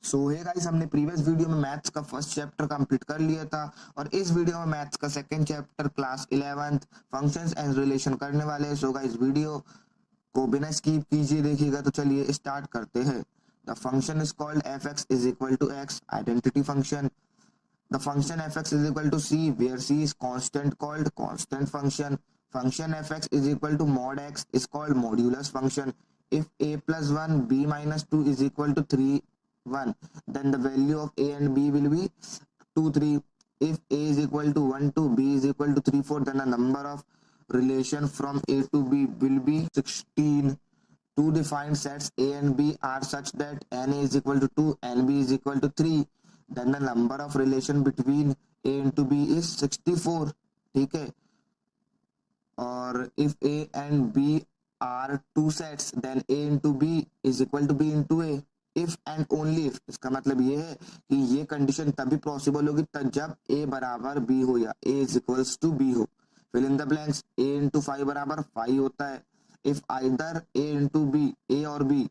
सो hey guys, हमने previous video में maths का फर्स्ट चैप्टर कंप्लीट कर लिया था और इस वीडियो में मैथ्स का second chapter class 11th functions and relation करने वाले हैं। सो गाइस, वीडियो को बिना स्किप कीजिए देखिएगा। तो चलिए स्टार्ट करते हैं। The function is called F X is equal to X, identity function. The function fx is equal to c, where c is constant called constant function. Function fx is equal to mod x is called modulus function. If a plus 1 b minus 2 is equal to 3 1, then the value of a and b will be 2 3. If a is equal to 1 2, b is equal to 3 4, then the number of relation from a to b will be 16. Two defined sets a and b are such that n is equal to 2 and b is equal to 3. Then the number of relation between a into b is 64. ठीक है। और if a and b are two sets, then a into b is equal to b into a. If and only if, इसका मतलब ये है कि ये condition तभी पॉसिबल होगी तब जब a बराबर b हो या a is equals to b हो। Fill in the blanks. a into 5 बराबर 5 होता है। If either a into b, a और b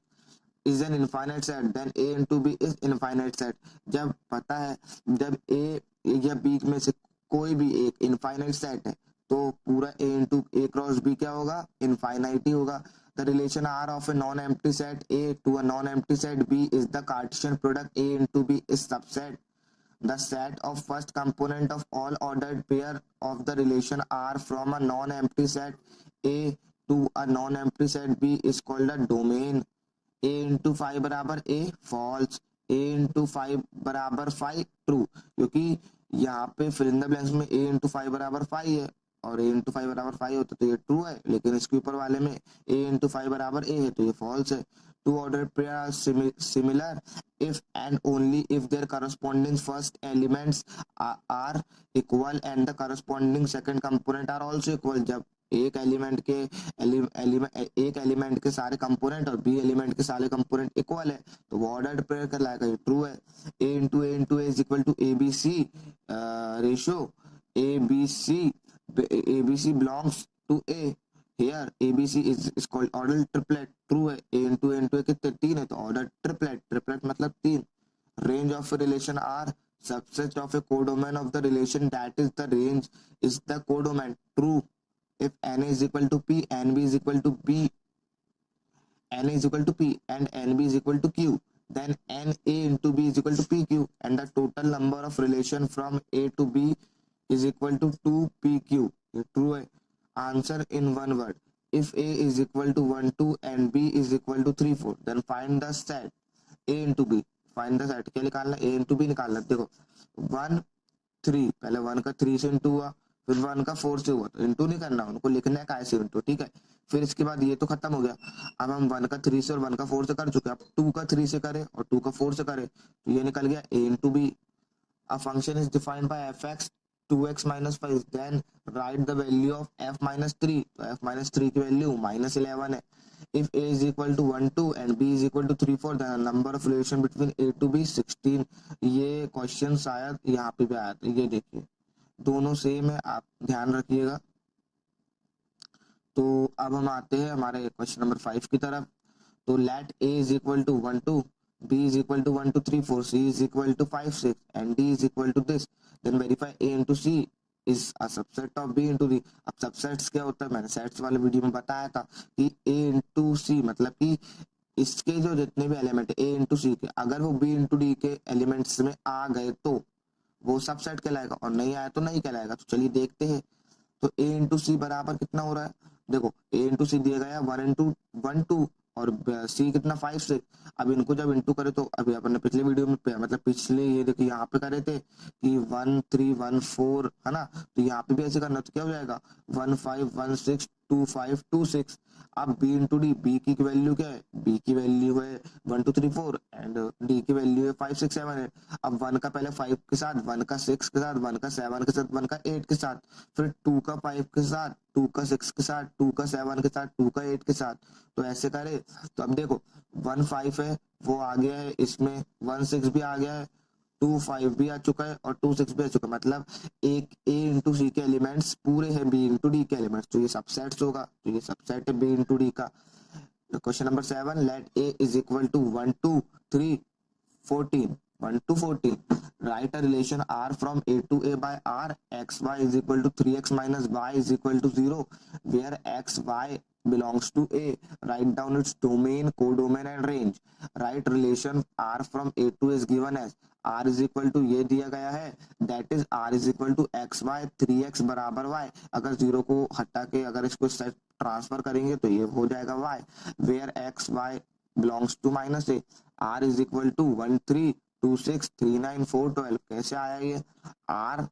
is an infinite set, then a into b is infinite set. जब पता है जब a या b में से कोई भी एक infinite set है तो पूरा a into a cross b क्या होगा, infinite ही होगा। The relation R of a non-empty set A to a non-empty set B is the Cartesian product A into B is subset. The set of first component of all ordered pair of the relation R from a non-empty set A to a non-empty set B is called a domain. a into 5 बराबर a false, a into 5 बराबर 5 true, क्योंकि यहाँ पे fill in the blanks में a into 5 बराबर 5 है और a into 5 बराबर 5 होता तो ये ट्रू है, लेकिन इसके ऊपर वाले में a इंटू 5 बराबर a है तो ये फॉल्स है। Two order pair are similar if and only if their corresponding first elements are equal and the corresponding second component are also equal। जब एक एलिमेंट के सारे कंपोनेंट और बी एलिमेंट के सारे कंपोनेंट इक्वल है तो वो ऑर्डर्ड पेयर कहलाएगा, ये ट्रू है। A into A is equal to A B C ratio A B C belongs to A. Here ABC is called ordered triplet, true है। A into A कितने, 3 है तो ordered triplet मतलब 3। Range of a relation R, subset of a codomain of the relation that is the range is the codomain, true। If n is equal to p, nb is equal to b, n is equal to p and nb is equal to q, then na into b is equal to pq and the total number of relation from a to b is equal to 2pq, ये true है। Answer in one word, if a is equal to 1 2 and b is equal to 3 4, then find the set a into b। find the set क्या निकालना, a into b निकालना। देखो 1 3, पहले 1 का 3 से into हुआ, फिर 1 का 4 से हुआ तो इंटू नहीं करना, उनको लिखना है कैसे इंटू, ठीक है। फिर इसके बाद ये तो खत्म हो गया। अब हम 1 का 3 से और 1 का 4 से कर चुके, अब 2 का 3 से करें और 2 का 4 से करें तो ये निकल गया a into b। A function is defined by fx 2x minus 5, then write the value of f minus 3। तो f minus 3 की वैल्यू minus 11 है। If a is equal to 1 2 and b is equal to 3 4, then the number of relation between a to b 16। ये question शायद यहाँ पे भी आया था, ये देखिए दोनों सेम है, आप ध्यान रखिएगा। तो अब हम आते हैं हमारे क्वेश्चन नंबर 5 की तरफ। तो late a is equal to 1 2, b is equal to 1 2 3 4, c is equal to 5 6 and d is equal to this, then verify a into c is a subset of b into d। अब subsets क्या होता है, मैंने sets वाले video में बताया था कि a into c मतलब कि इसके जो जितने भी एलिमेंट a into c के अगर वो b into d के एलिमेंट्स में आ गए तो वो सबसेट कहलाएगा और नहीं आया तो नहीं कहलाएगा। तो चलिए देखते हैं। तो a इंटू सी बराबर कितना हो रहा है, देखो a इंटू सी दिया गया 1 इंटू 1 2 और c कितना 5 6। अब इनको जब इंटू करे तो अभी अपन ने पिछले वीडियो में मतलब पिछले ये देखिए यहाँ पे करे थे कि 1 3 1 4 है ना, तो यहाँ पे भी ऐसे करना तो क्या हो जाएगा 1 5 1 6 2 5 2 6। अब b इंटू डी, बी की वैल्यू क्या है, b की वैल्यू है 1 2 3 4 एंड d की वैल्यू है 5 6 7 है। अब 1 का पहले 5 के साथ, 1 का 6 के साथ, 1 का 7 के साथ, 1 का 8 के साथ, फिर 2 का 5 के साथ, 2 का 6 के साथ, 2 का 7 के साथ, 2 का 8 के साथ, तो ऐसे करे। तो अब देखो 1 5 है वो आ गया है, इसमें 1 6 भी आ गया है, 2 5 भी आ चुका है और 2 6 भी आ चुका है, मतलब एक a इंटू सी के एलिमेंट्स पूरे हैं b इंटू डी के एलिमेंट्स, तो ये सबसेट्स होगा, तो ये सबसेट है b इंटू डी का। Question number 7, let a is equal to 1 2 3 14, 1 to 14. Write a relation R from A to A by R. XY is equal to 3x minus y is equal to 0, where xy belongs to A. Write down its domain, codomain and range. Write relation R from A to A is given as R is equal to ये दिया गया है, that is R is equal to XY, 3x बराबर y. अगर 0 को हटा के अगर इसको सेट ट्रांसफर करेंगे तो ये हो जाएगा y, where xy belongs to minus A. R is equal to 1 3 2 6 3 9 4 12. कैसे आया ये R?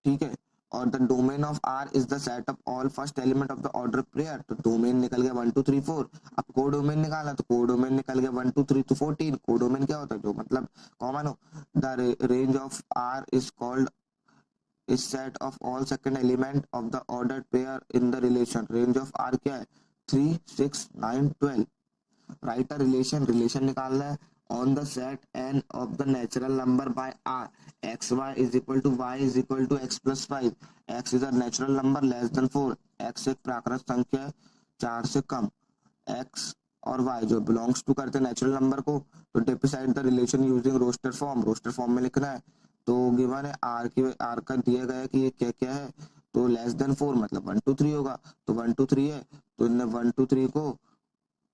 ठीक है, और the domain of R is the set of all first element of the order pair. तो डोमेन निकल गया 1 2 3 4. अब कोडोमेन निकालना, तो कोडोमेन निकल गया 1 2 3 to 14. कोडोमेन क्या होता है? जो मतलब कॉमन हो. The range of R is called is set of all second element of the order pair in the relation. Range of R क्या है? 3 6 9 12. राइट अ रिलेशन निकालना है on the set n of the natural number by r. xy is equal to y is equal to x plus 5. x is a natural number less than 4. x एक प्राकृत संख्या है 4 से कम. x और y जो belongs to करते हैं natural number को, तो decide the relation using roster form. Roster form में लिखना है. तो गिवन है r का दिया गया है कि ये क्या क्या है, तो लेस देन 4 मतलब 1 2 3 होगा. तो 1 2 3 है, तो इनने 1 2 3 को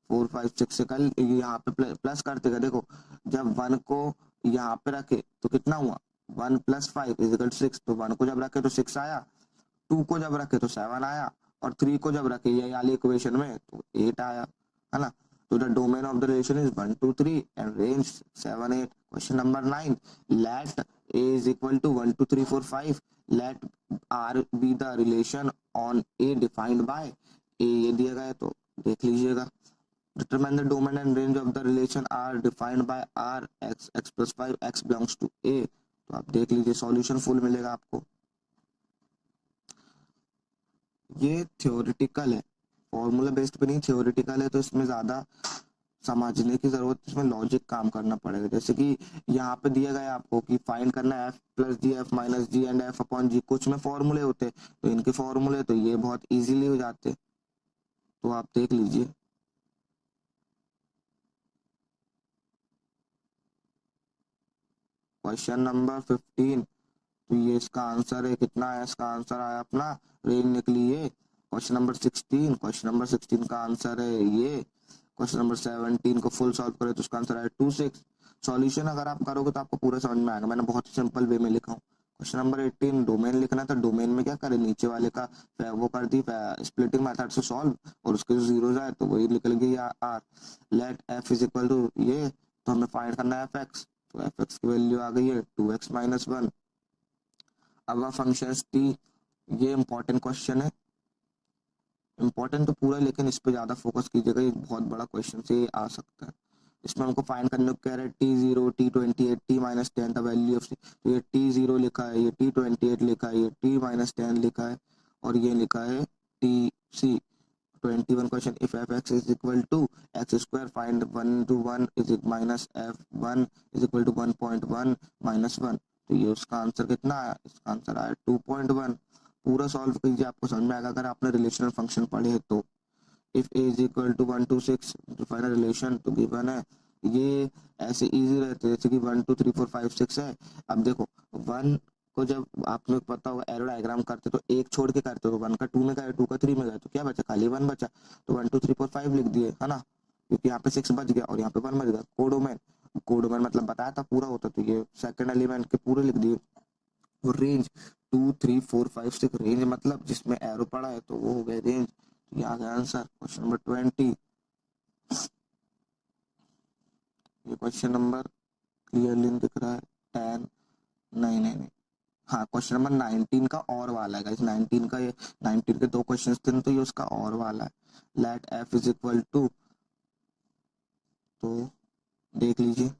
4 5 6 से कल यहाँ पे प्लस करते गए. देखो जब 1 को यहाँ पे रखे तो कितना हुआ? 1 + 5 = 6. तो 1 को जब रखे तो 6 आया, 2 को जब रखे तो 7 आया, और 3 को जब रखे ये वाली इक्वेशन में तो 8 आया, है ना. तो the domain of the relation is 1 2 3 and range 7 8. Question number 9. Let a is equal to 1 2 3 4 5. लेट r be the relation on a defined by a. ये दिया गया है तो देख लीजिएगा. Determine the domain and range of the relation R defined by R. x plus 5 x belongs to A. तो आप देख लीजिए सॉल्यूशन फुल मिलेगा आपको. ये थ्योरेटिकल है, फॉर्मूला बेस्ड पे नहीं, थ्योरेटिकल है, तो इसमें ज्यादा समझने की जरूरत, इसमें लॉजिक काम करना पड़ेगा. जैसे कि यहाँ पे दिया गया आपको कि फाइंड करना है f + g f - g and f upon g. कुछ में फॉर्मूले होते हैं, तो इनके फॉर्मूले तो ये बहुत इजीली हो जाते, तो आप देख लीजिए. Question number 15. तो ये इसका आंसर है. कितना है इसका आंसर? आया अपना रेंज निकली है. क्वेश्चन नंबर 16 का आंसर है ये. क्वेश्चन नंबर 17 को फुल सॉल्व करें तो उसका आंसर है 2 6. सॉल्यूशन अगर आप करोगे तो आपको पूरा समझ में आएगा. मैंने बहुत ही सिंपल वे में लिखा हूँ. Question number 18. डोमेन लिखना था. डोमेन में क्या करें? नीचे वाले का वो कर दी स्प्लिटिंग मेथड से सॉल्व, और उसके जो जीरोज आए तो वही निकल गई R. Let f is equal to ये, तो हमें फाइंड करना है fx. तो fx की वैल्यू आ गई है 2x - 1. अब फंक्शन t, ये इंपॉर्टेंट क्वेश्चन है. इंपॉर्टेंट तो पूरा, लेकिन इस पे ज्यादा फोकस कीजिएगा, ये बहुत बड़ा क्वेश्चन से आ सकता है. इसमें हमको फाइंड करने को कह रहे हैं t0 t28 t-10 the value of c. तो ये t0 लिखा है, ये t28 लिखा है, ये t-10 लिखा है, और ये लिखा है tc. 21 question. If fx is equal to x square, find 1 to 1 is minus f1 is equal to 1.1 - 1. तो ये उसका आंसर कितना आया? इसका आंसर आया 2.1. पूरा सॉल्व कीजिए, आपको समझ में आएगा अगर आपने रिलेशनल फंक्शन पढ़े हैं तो. If a is equal to 1 to 6, define relation, तो गिवन है. ये ऐसे इजी रहते हैं जैसे कि 1 2 3 4 5 6 है. अब देखो 1 को जब आपने पता होगा एरो डायग्राम करते तो एक छोड़ के करते, तो 1 का 2 में गए, 2 का 3 में गए, तो क्या बचा? खाली 1 बचा. तो 1 2 3 4 5 लिख दिए, है ना, क्योंकि यहाँ पे 6 बच गया और यहाँ पे 1 बच गया. कोडोमेन मतलब बताया था पूरा होता, तो ये सेकंड एलिमेंट के पूरे लिख दिए. और रेंज 2 3 4 5 6, रेंज मतलब जिसमें एरो पड़ा है तो वो हो गया रेंज. तो ये आ गया आंसर. Question number 20. ये क्वेश्चन नंबर क्लियरली दिख रहा है 10. नहीं नहीं नहीं, हाँ, क्वेश्चन नंबर 19 का और वाला है गाइस. 19 का, ये 19 के 2 क्वेश्चंस थे, तो ये उसका और वाला है. Let f is equal to, तो देख लीजिए